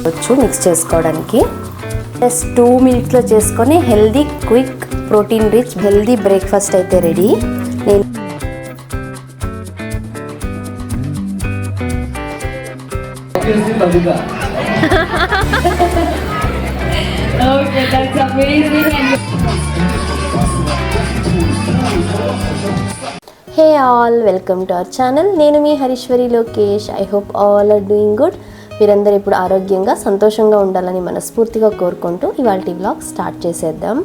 Mix చేసుకోవడానికి just 2 మినిట్స్లో చేసుకొని healthy quick protein rich healthy breakfast అయితే రెడీ. నేను hey all, welcome to our channel. నేను మీ Hariswari Lokesh. I hope all are doing good. మీరందరూ ఇప్పుడు ఆరోగ్యంగా సంతోషంగా ఉండాలని మనస్ఫూర్తిగా కోరుకుంటూ ఇవాల్టి వ్లాగ్ స్టార్ట్ చేసేద్దాం.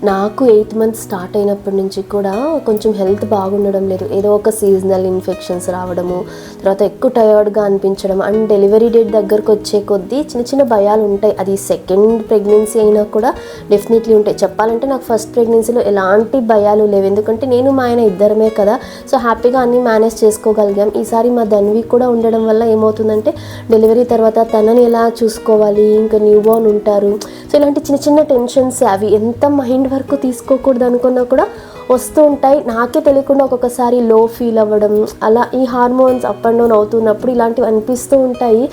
నాకు 8 months స్టార్ట్ అయినప్పటి నుంచి కూడా కొంచెం హెల్త్ బాగుండడం లేదు. ఏదో ఒక సీజనల్ ఇన్ఫెక్షన్స్ రావడము, తర్వాత ఎక్కువ టయర్డ్గా అనిపించడం అండ్ డెలివరీ డేట్ దగ్గరకు వచ్చే కొద్దీ చిన్న చిన్న భయాలు ఉంటాయి. అది సెకండ్ ప్రెగ్నెన్సీ అయినా కూడా డెఫినెట్లీ ఉంటాయి. చెప్పాలంటే నాకు ఫస్ట్ ప్రెగ్నెన్సీలో ఎలాంటి భయాలు లేవు, ఎందుకంటే నేను మా ఆయన ఇద్దరమే కదా. సో హ్యాపీగా అన్నీ మేనేజ్ చేసుకోగలిగాం. ఈసారి మా ధన్వి కూడా ఉండడం వల్ల ఏమవుతుందంటే డెలివరీ తర్వాత తనని ఎలా చూసుకోవాలి, ఇంకా న్యూ బోర్న్ ఉంటారు. సో ఇలాంటి చిన్న చిన్న టెన్షన్స్ అవి ఎంత మైండ్ వరకు తీసుకోకూడదు అనుకున్నా కూడా వస్తూ ఉంటాయి. నాకే తెలియకుండా ఒక్కొక్కసారి లో ఫీల్ అవ్వడం, అలా ఈ హార్మోన్స్ అప్ అండ్ డౌన్ అవుతున్నప్పుడు ఇలాంటివి అనిపిస్తూ ఉంటాయి.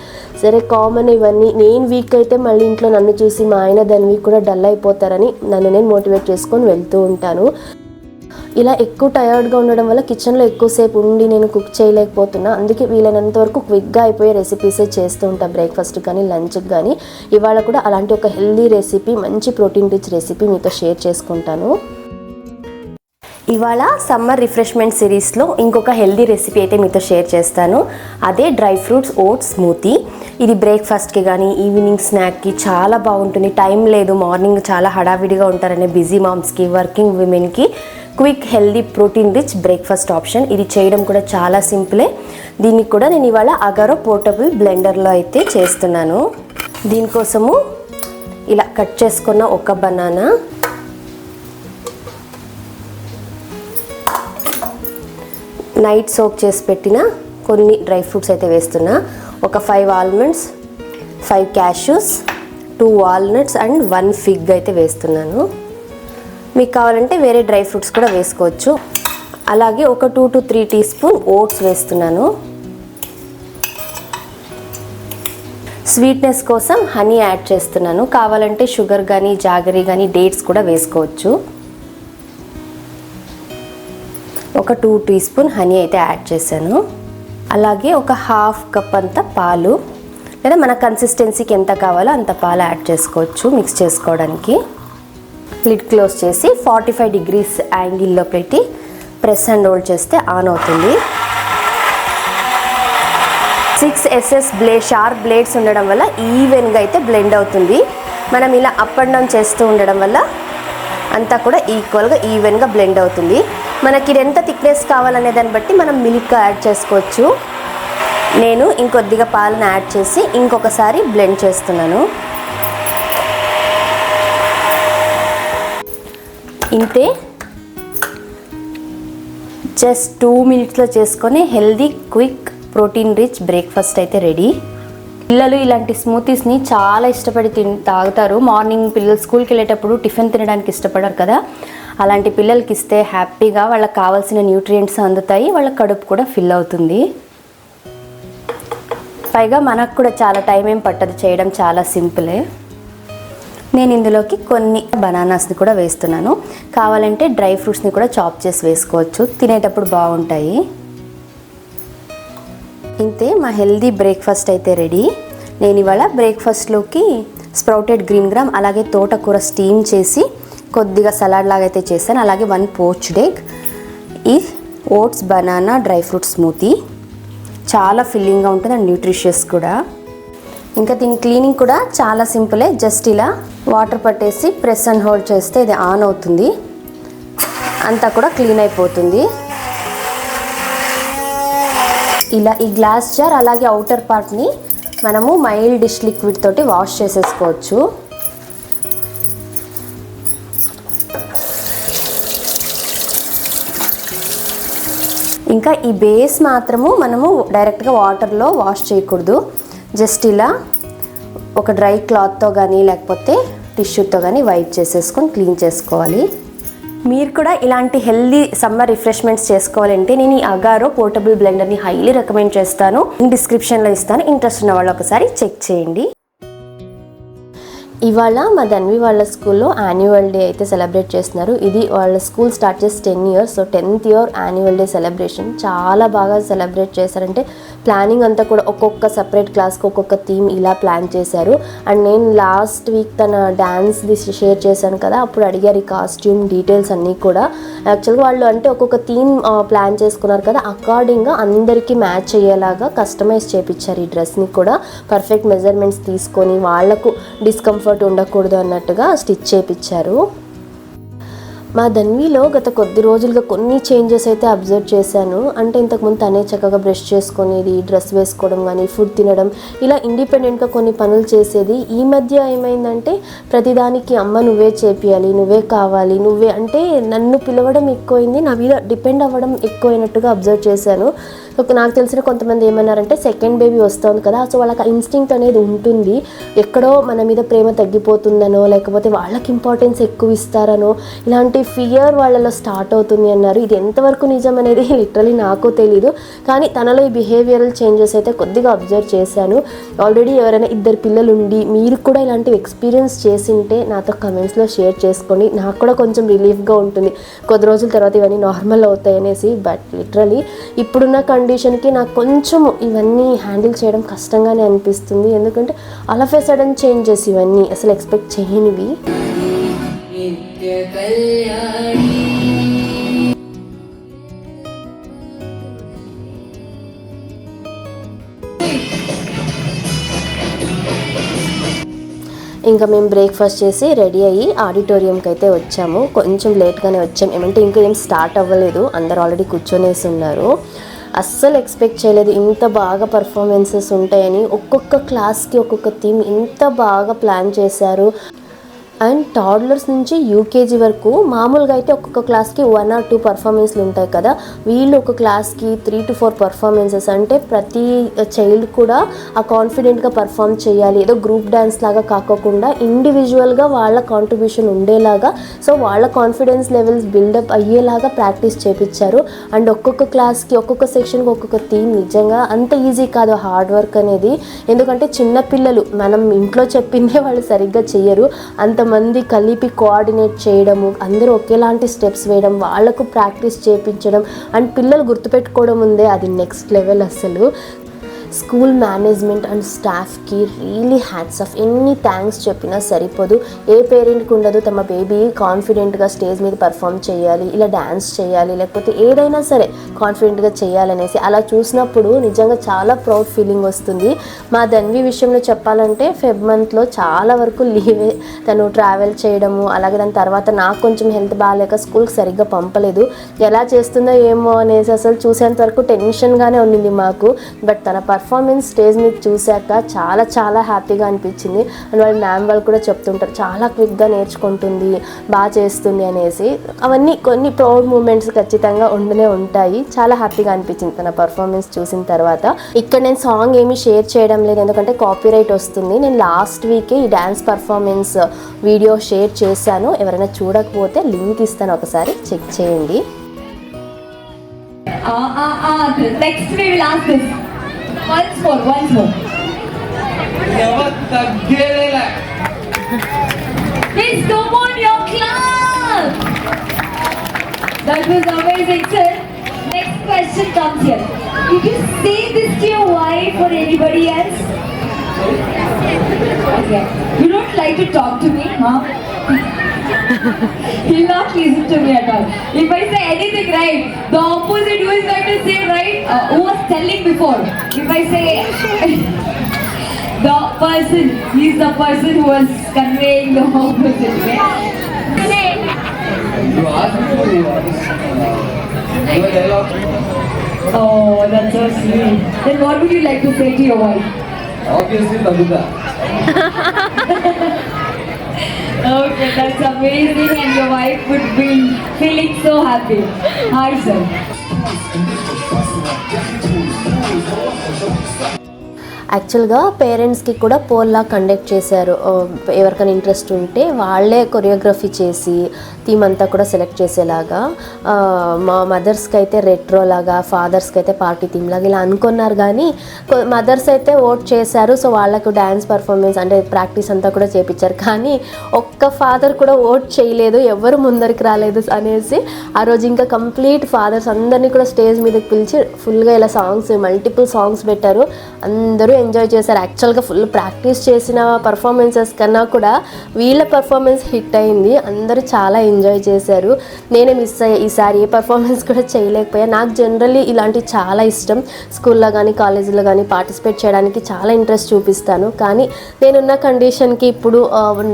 సరే, కామన్ ఇవన్నీ. నేను వీక్ అయితే మళ్ళీ ఇంట్లో నన్ను చూసి మా ఆయన ధన్వి కూడా డల్ అయిపోతారని నన్ను నేను మోటివేట్ చేసుకొని వెళ్తూ ఉంటాను. ఇలా ఎక్కువ టయర్డ్గా ఉండడం వల్ల కిచెన్లో ఎక్కువసేపు ఉండి నేను కుక్ చేయలేకపోతున్నా. అందుకే వీలైనంత వరకు క్విక్గా అయిపోయే రెసిపీసే చేస్తూ ఉంటాను, బ్రేక్ఫాస్ట్ కానీ లంచ్కి కానీ. ఇవాళ కూడా అలాంటి ఒక హెల్దీ రెసిపీ, మంచి ప్రోటీన్ రిచ్ రెసిపీ మీతో షేర్ చేసుకుంటాను. ఇవాళ సమ్మర్ రిఫ్రెష్మెంట్ సిరీస్లో ఇంకొక హెల్దీ రెసిపీ అయితే మీతో షేర్ చేస్తాను. అదే డ్రై ఫ్రూట్స్ ఓట్స్ స్మూతీ. ఇది బ్రేక్ఫాస్ట్కి కానీ ఈవినింగ్ స్నాక్కి చాలా బాగుంటుంది. టైం లేదు, మార్నింగ్ చాలా హడావిడిగా ఉంటారనే బిజీ మామ్స్కి, వర్కింగ్ విమెన్కి quick healthy protein rich breakfast option. ఇది చేయడం కూడా చాలా సింపులే. దీనికి కూడా నేను ఇవాళ అగారో పోర్టబుల్ బ్లెండర్లో అయితే చేస్తున్నాను. దీనికోసము ఇలా కట్ చేసుకున్న ఒక బనానా, నైట్ సోక్ చేసి పెట్టిన కొన్ని డ్రై ఫ్రూట్స్ అయితే వేస్తున్నా. ఒక 5 almonds, 5 cashews, 2 walnuts and 1 fig అయితే వేస్తున్నాను. మీకు కావాలంటే వేరే డ్రై ఫ్రూట్స్ కూడా వేసుకోవచ్చు. అలాగే ఒక 2 to 3 టీ స్పూన్ ఓట్స్ వేస్తున్నాను. స్వీట్నెస్ కోసం హనీ యాడ్ చేస్తున్నాను. కావాలంటే షుగర్ కానీ జాగరీ కానీ డేట్స్ కూడా వేసుకోవచ్చు. ఒక 2 టీ స్పూన్ హనీ అయితే యాడ్ చేశాను. అలాగే ఒక 1/2 కప్ అంత పాలు, లేదా మన కన్సిస్టెన్సీకి ఎంత కావాలో అంత పాలు యాడ్ చేసుకోవచ్చు మిక్స్ చేసుకోవడానికి. లిడ్ క్లోజ్ చేసి 45 degrees యాంగిల్లో పెట్టి ప్రెస్ అండ్ హోల్డ్ చేస్తే ఆన్ అవుతుంది. 6 SS షార్ప్ బ్లేడ్స్ ఉండడం వల్ల ఈవెన్గా అయితే బ్లెండ్ అవుతుంది. మనం ఇలా అప్ అండ్ డౌన్ చేస్తూ ఉండడం వల్ల అంతా కూడా ఈక్వల్గా ఈవెన్గా బ్లెండ్ అవుతుంది. మనకి ఎంత థిక్నెస్ కావాలనే దాన్ని బట్టి మనం మిల్క్ యాడ్ చేసుకోవచ్చు. నేను ఇంకొద్దిగా పాలను యాడ్ చేసి ఇంకొకసారి బ్లెండ్ చేస్తున్నాను. ఇంతే, జస్ట్ 2 minutesలో చేసుకొని healthy quick protein rich breakfast అయితే రెడీ. పిల్లలు ఇలాంటి స్మూతీస్ని చాలా ఇష్టపడి తాగుతారు. మార్నింగ్ పిల్లలు స్కూల్కి వెళ్ళేటప్పుడు టిఫిన్ తినడానికి ఇష్టపడరు కదా. అలాంటి పిల్లలకి ఇస్తే హ్యాపీగా వాళ్ళకి కావాల్సిన న్యూట్రియంట్స్ అందుతాయి, వాళ్ళ కడుపు కూడా ఫిల్ అవుతుంది. పైగా మనకు కూడా చాలా టైం ఏం పట్టదు, చేయడం చాలా సింపులే. నేను ఇందులోకి కొన్ని బనానాస్ని కూడా వేస్తున్నాను. కావాలంటే డ్రై ఫ్రూట్స్ని కూడా చాప్ చేసి వేసుకోవచ్చు, తినేటప్పుడు బాగుంటాయి. ఇంతే, మా హెల్దీ బ్రేక్ఫాస్ట్ అయితే రెడీ. నేను ఇవాళ బ్రేక్ఫాస్ట్లోకి స్ప్రౌటెడ్ గ్రీన్ గ్రామ్ అలాగే తోటకూర స్టీమ్ చేసి కొద్దిగా సలాడ్ లాగా అయితే చేశాను. అలాగే 1 poached egg, ఈ oats banana dry fruit smoothie. చాలా ఫిల్లింగ్గా ఉంటుంది అండ్ న్యూట్రిషియస్ కూడా. ఇంకా దీని క్లీనింగ్ కూడా చాలా సింపులే. జస్ట్ ఇలా వాటర్ పట్టేసి ప్రెస్ అండ్ హోల్డ్ చేస్తే ఇది ఆన్ అవుతుంది, అంతా కూడా క్లీన్ అయిపోతుంది. ఇలా ఈ గ్లాస్ జార్ అలాగే అవుటర్ పార్ట్ని మనము మైల్డ్ డిష్ లిక్విడ్ తోటి వాష్ చేసేసుకోవచ్చు. ఇంకా ఈ బేస్ మాత్రము మనము డైరెక్ట్గా వాటర్లో వాష్ చేయకూడదు. జస్ట్ ఇలా ఒక డ్రై క్లాత్తో కానీ లేకపోతే టిష్యూతో కానీ వైప్ చేసేసుకొని క్లీన్ చేసుకోవాలి. మీరు కూడా ఇలాంటి హెల్దీ సమ్మర్ రిఫ్రెష్మెంట్స్ చేసుకోవాలంటే నేను ఈ అగారో పోర్టబుల్ బ్లెండర్ని హైలీ రికమెండ్ చేస్తాను. డిస్క్రిప్షన్లో ఇస్తాను, ఇంట్రెస్ట్ ఉన్న వాళ్ళు ఒకసారి చెక్ చేయండి. ఇవాళ మా ధన్వి వాళ్ళ స్కూల్లో యాన్యువల్ డే అయితే సెలబ్రేట్ చేస్తున్నారు. ఇది వాళ్ళ స్కూల్ స్టార్ట్ చేసి 10 years. So 10th year annual day celebration చాలా బాగా సెలబ్రేట్ చేశారంటే ప్లానింగ్ అంతా కూడా ఒక్కొక్క సపరేట్ క్లాస్కి ఒక్కొక్క థీమ్ ఇలా ప్లాన్ చేశారు. అండ్ నేను లాస్ట్ వీక్ తన డ్యాన్స్ది షేర్ చేశాను కదా, అప్పుడు అడిగారు ఈ కాస్ట్యూమ్ డీటెయిల్స్ అన్నీ కూడా. యాక్చువల్గా వాళ్ళు అంటే ఒక్కొక్క థీమ్ ప్లాన్ చేసుకున్నారు కదా, అకార్డింగ్గా అందరికీ మ్యాచ్ అయ్యేలాగా కస్టమైజ్ చేయించారు ఈ డ్రెస్ని కూడా. పర్ఫెక్ట్ మెజర్మెంట్స్ తీసుకొని వాళ్ళకు డిస్కంఫర్ట్ ఉండకూడదు అన్నట్టుగా స్టిచ్ చేయించారు. మా ధన్విలో గత కొద్ది రోజులుగా కొన్ని చేంజెస్ అయితే అబ్జర్వ్ చేశాను. అంటే ఇంతకుముందు తనే చక్కగా బ్రష్ చేసుకునేది, డ్రెస్ వేసుకోవడం కానీ, ఫుడ్ తినడం, ఇలా ఇండిపెండెంట్గా కొన్ని పనులు చేసేది. ఈ మధ్య ఏమైందంటే ప్రతిదానికి అమ్మ నువ్వే చేపియాలి, నువ్వే కావాలి, నువ్వే అంటే నన్ను పిలవడం ఎక్కువైంది, నా మీద డిపెండ్ అవ్వడం ఎక్కువైనట్టుగా అబ్జర్వ్ చేశాను. నాకు తెలిసిన కొంతమంది ఏమన్నారంటే సెకండ్ బేబీ వస్తుంది కదా, సో వాళ్ళకి ఇన్స్టింక్ట్ అనేది ఉంటుంది, ఎక్కడో మన మీద ప్రేమ తగ్గిపోతుందనో లేకపోతే వాళ్ళకి ఇంపార్టెన్స్ ఎక్కువ ఇస్తారనో ఇలాంటి ఫియర్ వాళ్ళలో స్టార్ట్ అవుతుంది అన్నారు. ఇది ఎంతవరకు నిజం అనేది లిటరలీ నాకు తెలీదు, కానీ తనలో ఈ బిహేవియరల్ చేంజెస్ అయితే కొద్దిగా అబ్జర్వ్ చేశాను. ఆల్రెడీ ఎవరైనా ఇద్దరు పిల్లలు ఉండి మీరు కూడా ఇలాంటివి ఎక్స్పీరియన్స్ చేసింటే నాతో కమెంట్స్లో షేర్ చేసుకోండి, నాకు కూడా కొంచెం రిలీఫ్గా ఉంటుంది కొద్ది రోజుల తర్వాత ఇవన్నీ నార్మల్ అవుతాయి అనేసి. బట్ లిటరలీ ఇప్పుడున్న కండిషన్కి నాకు కొంచెం ఇవన్నీ హ్యాండిల్ చేయడం కష్టంగానే అనిపిస్తుంది, ఎందుకంటే all of a sudden changes ఇవన్నీ అసలు ఎక్స్పెక్ట్ చేయనివి. ఇంకా మేము బ్రేక్ఫాస్ట్ చేసి రెడీ అయ్యి ఆడిటోరియంకి అయితే వచ్చాము. కొంచెం లేట్గానే వచ్చాము, ఏమంటే ఇంకా ఏం స్టార్ట్ అవ్వలేదు, అందరు ఆల్రెడీ కూర్చొనేసి ఉన్నారు. అస్సలు ఎక్స్పెక్ట్ చేయలేదు ఇంత బాగా పర్ఫార్మెన్సెస్ ఉంటాయని. ఒక్కొక్క క్లాస్కి ఒక్కొక్క థీమ్ ఎంత బాగా ప్లాన్ చేశారు. అండ్ టాడ్లర్స్ నుంచి యూకేజీ వరకు మామూలుగా అయితే ఒక్కొక్క క్లాస్కి 1 or 2 పర్ఫార్మెన్స్లు ఉంటాయి కదా, వీళ్ళు ఒక క్లాస్కి 3 to 4 పర్ఫార్మెన్సెస్. అంటే ప్రతి చైల్డ్ కూడా ఆ కాన్ఫిడెంట్గా పర్ఫామ్ చేయాలి, ఏదో గ్రూప్ డ్యాన్స్ లాగా కాకోకుండా ఇండివిజువల్గా వాళ్ళ కాంట్రిబ్యూషన్ ఉండేలాగా, సో వాళ్ళ కాన్ఫిడెన్స్ లెవెల్స్ బిల్డప్ అయ్యేలాగా ప్రాక్టీస్ చేయించారు. అండ్ ఒక్కొక్క క్లాస్కి ఒక్కొక్క సెక్షన్కి ఒక్కొక్క థీమ్. నిజంగా అంత ఈజీ కాదు హార్డ్ వర్క్ అనేది, ఎందుకంటే చిన్నపిల్లలు మనం ఇంట్లో చెప్పిందే వాళ్ళు సరిగ్గా చెయ్యరు, అంతమంది కలిపి కోఆర్డినేట్ చేయడము, అందరూ ఒకేలాంటి స్టెప్స్ వేయడం, వాళ్లకు ప్రాక్టీస్ చేయించడం అండ్ పిల్లలు గుర్తుపెట్టుకోవడం ఉందే అది నెక్స్ట్ లెవెల్ అసలు. స్కూల్ మేనేజ్మెంట్ అండ్ స్టాఫ్కి రియలీ హ్యాట్స్ ఆఫ్. ఎన్ని థ్యాంక్స్ చెప్పినా సరిపోదు. ఏ పేరెంట్కి ఉండదు తమ బేబీ కాన్ఫిడెంట్గా స్టేజ్ మీద పర్ఫామ్ చేయాలి, ఇలా డ్యాన్స్ చేయాలి, లేకపోతే ఏదైనా సరే కాన్ఫిడెంట్గా చేయాలనేసి. అలా చూసినప్పుడు నిజంగా చాలా ప్రౌడ్ ఫీలింగ్ వస్తుంది. మా ధన్వి విషయంలో చెప్పాలంటే ఫెబ్ మంత్లో చాలా వరకు లీవే, తను ట్రావెల్ చేయడము, అలాగే దాని తర్వాత నాకు కొంచెం హెల్త్ బాగాలేక స్కూల్కి సరిగ్గా పంపలేదు. ఎలా చేస్తుందో ఏమో అనేసి అసలు చూసేంత వరకు టెన్షన్గానే ఉండింది మాకు. బట్ తన పర్ఫార్మెన్స్ స్టేజ్ మీద చూశాక చాలా చాలా హ్యాపీగా అనిపించింది. అండ్ వాళ్ళ మ్యామ్ వాళ్ళు కూడా చెప్తుంటారు చాలా క్విక్గా నేర్చుకుంటుంది, బాగా చేస్తుంది అనేసి. అవన్నీ కొన్ని ప్రౌడ్ మూమెంట్స్ ఖచ్చితంగా ఉండనే ఉంటాయి. చాలా హ్యాపీగా అనిపించింది తన పర్ఫార్మెన్స్ చూసిన తర్వాత. ఇక్కడ నేను సాంగ్ ఏమీ షేర్ చేయడం లేదు, ఎందుకంటే కాపీరైట్ వస్తుంది. నేను లాస్ట్ వీకే ఈ డ్యాన్స్ పర్ఫార్మెన్స్ వీడియో షేర్ చేశాను, ఎవరైనా చూడకపోతే లింక్ ఇస్తాను, ఒకసారి చెక్ చేయండి. Next we will ask this. Once more. Please come on your class. That was amazing, sir. Next question comes here. Did you say this to your wife or anybody else? Okay. You don't like to talk to me, huh? He'll not listen to me at all. If I say anything right, the opposite who is going to say right, who was telling before. If I say the person, he's the person who was conveying the opposite way. You asked me to do a dialogue. Oh, that's so sweet. Then what would you like to say to your wife? Obviously, Tabitha. Okay, that's amazing, and your wife would be feeling so happy. Hi, sir. యాక్చువల్గా పేరెంట్స్కి కూడా పోల్లా conduct చేశారు. ఎవరికైనా interest ఉంటే వాళ్ళే choreography చేసి theme అంతా కూడా సెలెక్ట్ చేసేలాగా. మా మదర్స్కి అయితే రెట్రో లాగా, ఫాదర్స్కి అయితే పార్టీ థీమ్ లాగా ఇలా అనుకున్నారు. కానీ మదర్స్ అయితే ఓట్ చేశారు. సో వాళ్ళకు డ్యాన్స్ పర్ఫార్మెన్స్ అంటే ప్రాక్టీస్ అంతా కూడా చేపించారు. కానీ ఒక్క ఫాదర్ కూడా ఓట్ చేయలేదు, ఎవరు ముందరికి రాలేదు అనేసి ఆ రోజు ఇంకా కంప్లీట్ ఫాదర్స్ అందరినీ కూడా స్టేజ్ మీదకి పిలిచి ఫుల్గా ఇలా సాంగ్స్, మల్టిపుల్ సాంగ్స్ పెట్టారు. అందరూ ఎంజాయ్ చేశారు. యాక్చువల్గా ఫుల్ ప్రాక్టీస్ చేసిన పర్ఫార్మెన్సెస్ కన్నా కూడా వీళ్ళ పర్ఫార్మెన్స్ హిట్ అయింది. అందరూ చాలా ఎంజాయ్ చేశారు. నేనే మిస్ అయ్యా, ఈసారి ఏ పర్ఫార్మెన్స్ కూడా చేయలేకపోయా. నాకు జనరల్లీ ఇలాంటివి చాలా ఇష్టం. స్కూల్లో కానీ కాలేజీలో కానీ పార్టిసిపేట్ చేయడానికి చాలా ఇంట్రెస్ట్ చూపిస్తాను. కానీ నేనున్న కండిషన్కి ఇప్పుడు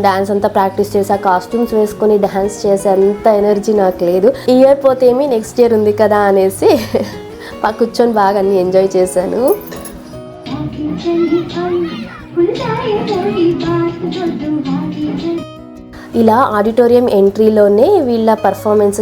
డ్యాన్స్ అంతా ప్రాక్టీస్ చేసా, కాస్ట్యూమ్స్ వేసుకొని డ్యాన్స్ చేసే అంత ఎనర్జీ నాకు లేదు. ఈ ఇయర్ పోతేమి నెక్స్ట్ ఇయర్ ఉంది కదా అనేసి కూర్చొని బాగా అన్ని ఎంజాయ్ చేశాను. ఇలా ఆడిటోరియం ఎంట్రీలోనే వీళ్ళ పర్ఫార్మెన్స్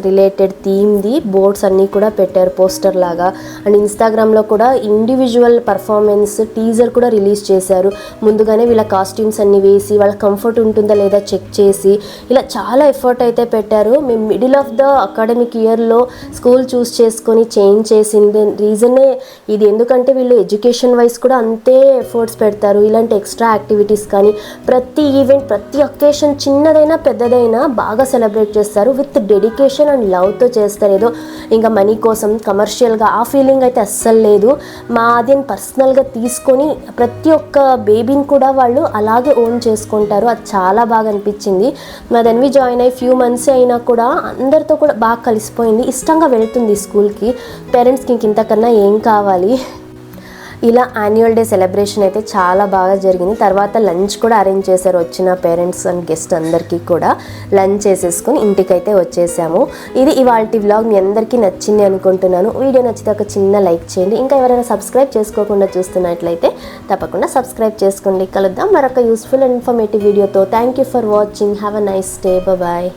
రిలేటెడ్ థీమ్ది బోర్డ్స్ అన్నీ కూడా పెట్టారు పోస్టర్ లాగా. అండ్ ఇన్స్టాగ్రామ్లో కూడా ఇండివిజువల్ పర్ఫార్మెన్స్ టీజర్ కూడా రిలీజ్ చేశారు. ముందుగానే వీళ్ళ కాస్ట్యూమ్స్ అన్నీ వేసి వాళ్ళ కంఫర్ట్ ఉంటుందా లేదా చెక్ చేసి ఇలా చాలా ఎఫర్ట్ అయితే పెట్టారు. మేము మిడిల్ ఆఫ్ ద అకాడమిక్ ఇయర్లో స్కూల్ చూస్ చేసుకొని చేంజ్ చేసింది రీజనే ఇది. ఎందుకంటే వీళ్ళు ఎడ్యుకేషన్ వైజ్ కూడా అంతే ఎఫర్ట్స్ పెడతారు. ఇలాంటి ఎక్స్ట్రా యాక్టివిటీస్ కానీ ప్రతి ఈవెంట్, ప్రతి ఒకేషన్ చిన్నదైనా పెద్దదైనా బాగా సెలబ్రేట్ చేస్తారు. విత్ డెడికేషన్ అండ్ లవ్తో చేస్తారు. ఏదో ఇంకా మనీ కోసం కమర్షియల్గా ఆ ఫీలింగ్ అయితే అస్సలు లేదు. మాది పర్సనల్గా తీసుకొని ప్రతి ఒక్క బేబీని కూడా వాళ్ళు అలాగే ఓన్ చేసుకుంటారు. అది చాలా బాగా అనిపించింది. మాదన్వి జాయిన్ అయ్యి ఫ్యూ మంత్స్ అయినా కూడా అందరితో కూడా బాగా కలిసిపోయింది. ఇష్టంగా వెళ్తుంది స్కూల్కి. పేరెంట్స్కి ఇంతకన్నా ఏం కావాలి. ఇలా యాన్యువల్ డే సెలబ్రేషన్ అయితే చాలా బాగా జరిగింది. తర్వాత లంచ్ కూడా అరేంజ్ చేశారు. వచ్చిన పేరెంట్స్ అండ్ గెస్ట్ అందరికీ కూడా లంచ్ చేసేసుకొని ఇంటికైతే వచ్చేసాము. ఇది ఇవాల్టి వ్లాగ్. మీ అందరికీ నచ్చింది అనుకుంటున్నాను. వీడియో నచ్చితే ఒక చిన్న లైక్ చేయండి. ఇంకా ఎవరైనా సబ్స్క్రైబ్ చేసుకోకుండా చూస్తున్నట్లయితే తప్పకుండా సబ్స్క్రైబ్ చేసుకోండి. కలుద్దాం మరొక యూస్ఫుల్ అండ్ ఇన్ఫర్మేటివ్ వీడియోతో. Thank you for watching. Have a nice day. Bye.